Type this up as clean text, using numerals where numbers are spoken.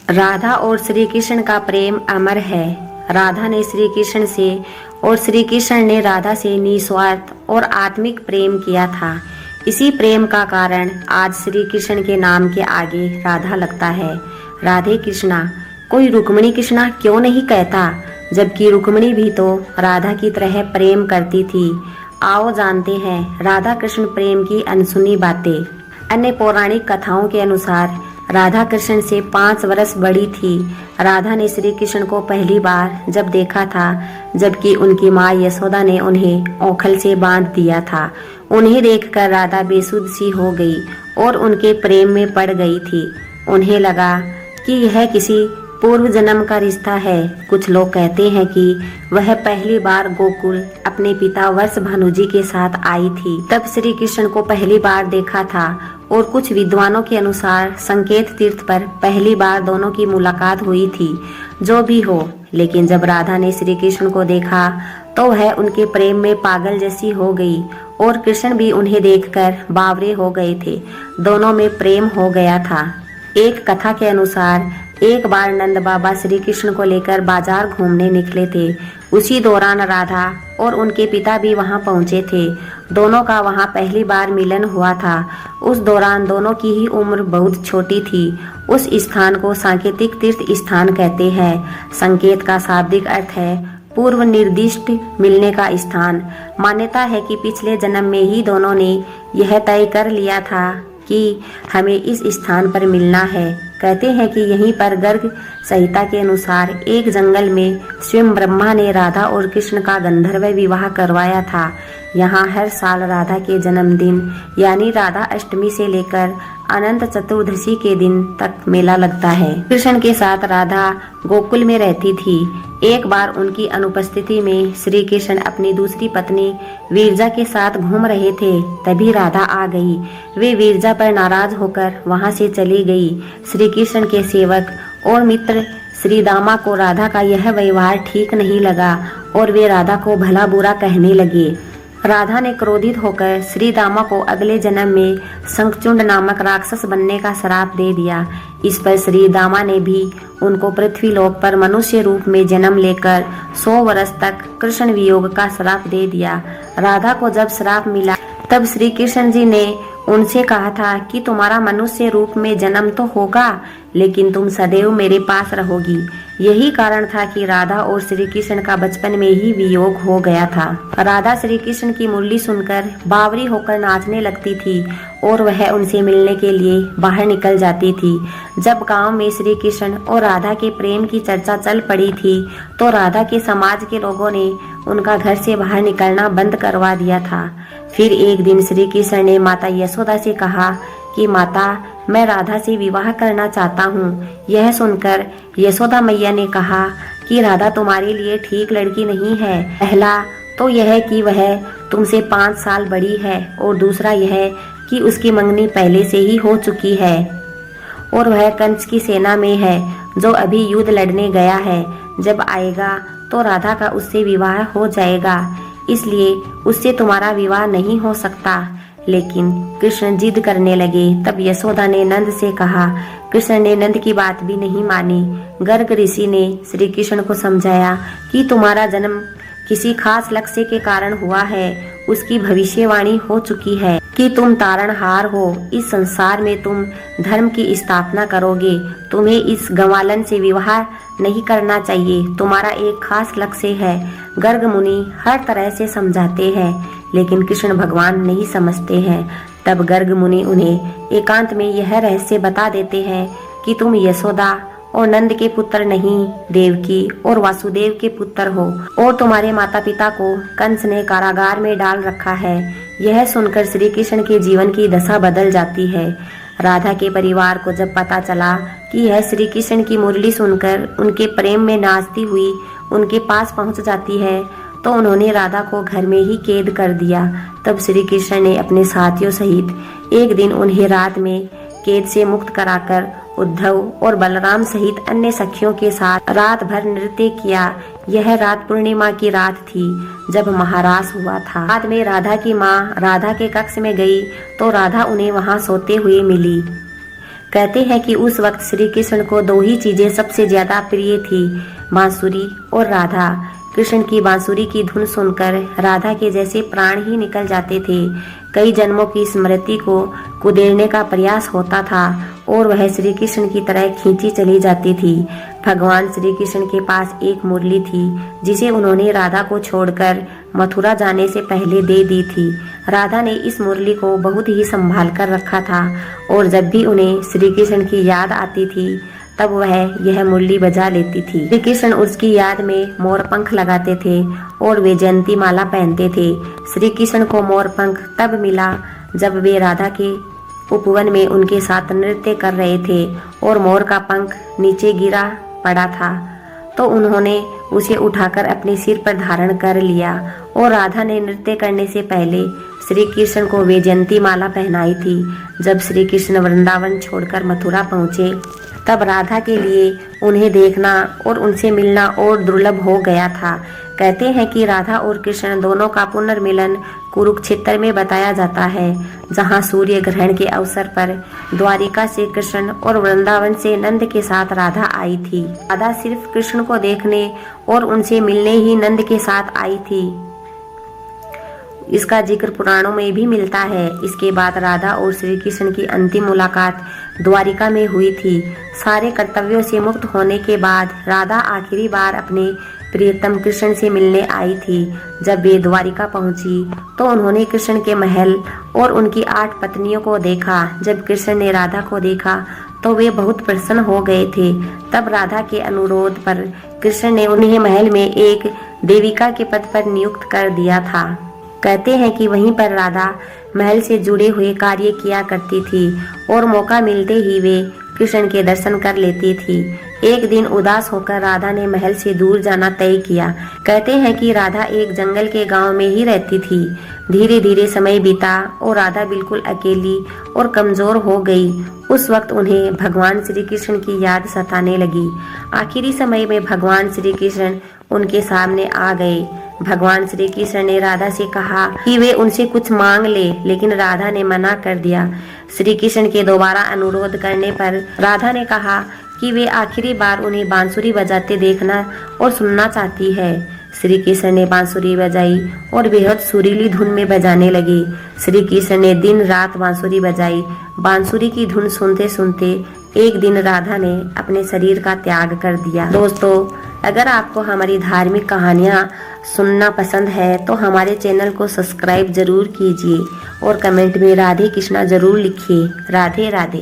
राधा और श्री कृष्ण का प्रेम अमर है। राधा ने श्री कृष्ण से और श्री कृष्ण ने राधा से निस्वार्थ और आत्मिक प्रेम किया था। इसी प्रेम का कारण आज श्री कृष्ण के नाम के आगे राधा लगता है। राधे कृष्णा, कोई रुक्मिणी कृष्णा क्यों नहीं कहता, जबकि रुक्मिणी भी तो राधा की तरह प्रेम करती थी। आओ जानते हैं राधा कृष्ण प्रेम की अनसुनी बातें। अन्य पौराणिक कथाओं के अनुसार राधा कृष्ण से 5 वर्ष बड़ी थी। राधा ने श्री कृष्ण को पहली बार जब देखा था, जबकि उनकी माँ यशोदा ने उन्हें औखल से बांध दिया था। उन्हें देखकर राधा बेसुध सी हो गई और उनके प्रेम में पड़ गई थी। उन्हें लगा कि यह किसी पूर्व जन्म का रिश्ता है। कुछ लोग कहते हैं कि वह पहली बार गोकुल अपने पिता वर्ष भानुजी के साथ आई थी, तब श्री कृष्ण को पहली बार देखा था। और कुछ विद्वानों के अनुसार संकेत तीर्थ पर पहली बार दोनों की मुलाकात हुई थी। जो भी हो, लेकिन जब राधा ने श्री कृष्ण को देखा तो वह उनके प्रेम में पागल जैसी हो गई और कृष्ण भी उन्हें देखकर बावरे हो गए थे। दोनों में प्रेम हो गया था। एक कथा के अनुसार एक बार नंद बाबा श्री कृष्ण को लेकर बाजार घूमने निकले थे। उसी दौरान राधा और उनके पिता भी वहां पहुंचे थे। दोनों का वहां पहली बार मिलन हुआ था। उस दौरान दोनों की ही उम्र बहुत छोटी थी। उस स्थान को सांकेतिक तीर्थ स्थान कहते हैं। संकेत का शाब्दिक अर्थ है पूर्व निर्दिष्ट मिलने का स्थान। मान्यता है कि पिछले जन्म में ही दोनों ने यह तय कर लिया था कि हमें इस स्थान पर मिलना है। कहते हैं कि यहीं पर गर्ग संहिता के अनुसार एक जंगल में स्वयं ब्रह्मा ने राधा और कृष्ण का गंधर्व विवाह करवाया था। यहाँ हर साल राधा के जन्मदिन यानी राधा अष्टमी से लेकर अनंत चतुर्दशी के दिन तक मेला लगता है। कृष्ण के साथ राधा गोकुल में रहती थी। एक बार उनकी अनुपस्थिति में श्री कृष्ण अपनी दूसरी पत्नी वीरजा के साथ घूम रहे थे। तभी राधा आ गई। वे वीरजा पर नाराज होकर वहां से चली गई। श्री कृष्ण के सेवक और मित्र श्री दामा को राधा का यह व्यवहार ठीक नहीं लगा और वे राधा को भला बुरा कहने लगे। राधा ने क्रोधित होकर श्री दामा को अगले जन्म में शंखचूंड नामक राक्षस बनने का श्राप दे दिया। इस पर श्री दामा ने भी उनको पृथ्वीलोक पर मनुष्य रूप में जन्म लेकर 100 वर्ष तक कृष्ण वियोग का श्राप दे दिया। राधा को जब श्राप मिला तब श्री कृष्ण जी ने उनसे कहा था कि तुम्हारा मनुष्य रूप में जन्म तो होगा, लेकिन तुम सदैव मेरे पास रहोगी। यही कारण था कि राधा और श्री कृष्ण का बचपन में ही वियोग हो गया था। राधा श्री कृष्ण की मुरली सुनकर बावरी होकर नाचने लगती थी और वह उनसे मिलने के लिए बाहर निकल जाती थी। जब गांव में श्री कृष्ण और राधा के प्रेम की चर्चा चल पड़ी थी तो राधा के समाज के लोगों ने उनका घर से बाहर निकलना बंद करवा दिया था। फिर एक दिन श्री कृष्ण ने माता यशोदा से कहा कि माता, मैं राधा से विवाह करना चाहता हूँ। यह सुनकर यशोदा मैया ने कहा कि राधा तुम्हारे लिए ठीक लड़की नहीं है। पहला तो यह कि वह तुमसे 5 साल बड़ी है और दूसरा यह कि उसकी मंगनी पहले से ही हो चुकी है और वह कंस की सेना में है जो अभी युद्ध लड़ने गया है। जब आएगा तो राधा का उससे विवाह हो जाएगा, इसलिए उससे तुम्हारा विवाह नहीं हो सकता। लेकिन कृष्ण जिद करने लगे। तब यशोदा ने नंद से कहा। कृष्ण ने नंद की बात भी नहीं मानी। गर्ग ऋषि ने श्री कृष्ण को समझाया कि तुम्हारा जन्म किसी खास लक्ष्य के कारण हुआ है। उसकी भविष्यवाणी हो चुकी है कि तुम तारणहार हो। इस संसार में तुम धर्म की स्थापना करोगे। तुम्हें इस गंवालन से विवाह नहीं करना चाहिए। तुम्हारा एक खास लक्ष्य है। गर्ग मुनि हर तरह से समझाते हैं, लेकिन कृष्ण भगवान नहीं समझते हैं। तब गर्ग मुनि उन्हें एकांत में यह रहस्य बता देते हैं कि तुम यशोदा और नंद के पुत्र नहीं, देवकी और वासुदेव के पुत्र हो और तुम्हारे माता पिता को कंस ने कारागार में डाल रखा है। यह सुनकर श्री कृष्ण के जीवन की दशा बदल जाती है। राधा के परिवार को जब पता चला कि यह श्री कृष्ण की मुरली सुनकर उनके प्रेम में नाचती हुई उनके पास पहुंच जाती है, तो उन्होंने राधा को घर में ही कैद कर दिया। तब श्री कृष्ण ने अपने साथियों सहित एक दिन उन्हें रात में कैद से मुक्त कराकर उद्धव और बलराम सहित अन्य सखियों के साथ रात भर नृत्य किया। यह रात पूर्णिमा की रात थी जब महारास हुआ था। बाद में राधा की माँ राधा के कक्ष में गई तो राधा उन्हें वहां सोते हुए मिली। कहते हैं कि उस वक्त श्री कृष्ण को दो ही चीजें सबसे ज्यादा प्रिय थी, बांसुरी और राधा। कृष्ण की बांसुरी की धुन सुनकर राधा के जैसे प्राण ही निकल जाते थे। कई जन्मों की स्मृति को कुदेरने का प्रयास होता था और वह श्री कृष्ण की तरह खींची चली जाती थी। भगवान श्री कृष्ण के पास एक मुरली थी जिसे उन्होंने राधा को छोड़कर मथुरा जाने से पहले दे दी थी। राधा ने इस मुरली को बहुत ही संभाल कर रखा था और जब भी उन्हें श्री कृष्ण की याद आती थी तब वह यह मुरली बजा लेती थी। श्री कृष्ण उसकी याद में मोर पंख लगाते थे और वे जयंती माला पहनते थे। श्री कृष्ण को मोर पंख तब मिला जब वे राधा के उपवन में उनके साथ नृत्य कर रहे थे और मोर का पंख नीचे गिरा पड़ा था तो उन्होंने उसे उठाकर अपने सिर पर धारण कर लिया और राधा ने नृत्य करने से पहले श्री कृष्ण को वे जयंती माला पहनाई थी। जब श्री कृष्ण वृंदावन छोड़कर मथुरा पहुँचे तब राधा के लिए उन्हें देखना और उनसे मिलना और दुर्लभ हो गया था। कहते हैं कि राधा और कृष्ण दोनों का पुनर्मिलन कुरुक्षेत्र में बताया जाता है, जहां सूर्य ग्रहण के अवसर पर द्वारिका से कृष्ण और वृंदावन से नंद के साथ राधा आई थी। राधा सिर्फ कृष्ण को देखने और उनसे मिलने ही नंद के साथ आई थी। इसका जिक्र पुराणों में भी मिलता है। इसके बाद राधा और श्री कृष्ण की अंतिम मुलाकात द्वारिका में हुई थी। सारे कर्तव्यों से मुक्त होने के बाद राधा आखिरी बार अपने प्रियतम कृष्ण से मिलने आई थी। जब वे द्वारिका पहुंची तो उन्होंने कृष्ण के महल और उनकी 8 पत्नियों को देखा। जब कृष्ण ने राधा को देखा तो वे बहुत प्रसन्न हो गए थे। तब राधा के अनुरोध पर कृष्ण ने उन्हें महल में एक देविका के पद पर नियुक्त कर दिया था। कहते हैं कि वहीं पर राधा महल से जुड़े हुए कार्य किया करती थी और मौका मिलते ही वे कृष्ण के दर्शन कर लेती थी। एक दिन उदास होकर राधा ने महल से दूर जाना तय किया। कहते हैं कि राधा एक जंगल के गांव में ही रहती थी। धीरे धीरे समय बीता और राधा बिल्कुल अकेली और कमजोर हो गई। उस वक्त उन्हें भगवान श्री कृष्ण की याद सताने लगी। आखिरी समय में भगवान श्री कृष्ण उनके सामने आ गए। भगवान श्री कृष्ण ने राधा से कहा कि वे उनसे कुछ मांग ले, लेकिन राधा ने मना कर दिया। श्री कृष्ण के दोबारा अनुरोध करने पर राधा ने कहा कि वे आखिरी बार उन्हें बांसुरी बजाते देखना और सुनना चाहती है। श्री कृष्ण ने बांसुरी बजाई और बेहद सुरीली धुन में बजाने लगे। श्री कृष्ण ने दिन रात बांसुरी बजाई। बांसुरी की धुन सुनते सुनते एक दिन राधा ने अपने शरीर का त्याग कर दिया। दोस्तों, अगर आपको हमारी धार्मिक कहानियाँ सुनना पसंद है तो हमारे चैनल को सब्सक्राइब जरूर कीजिए और कमेंट में राधे कृष्णा जरूर लिखिए। राधे राधे।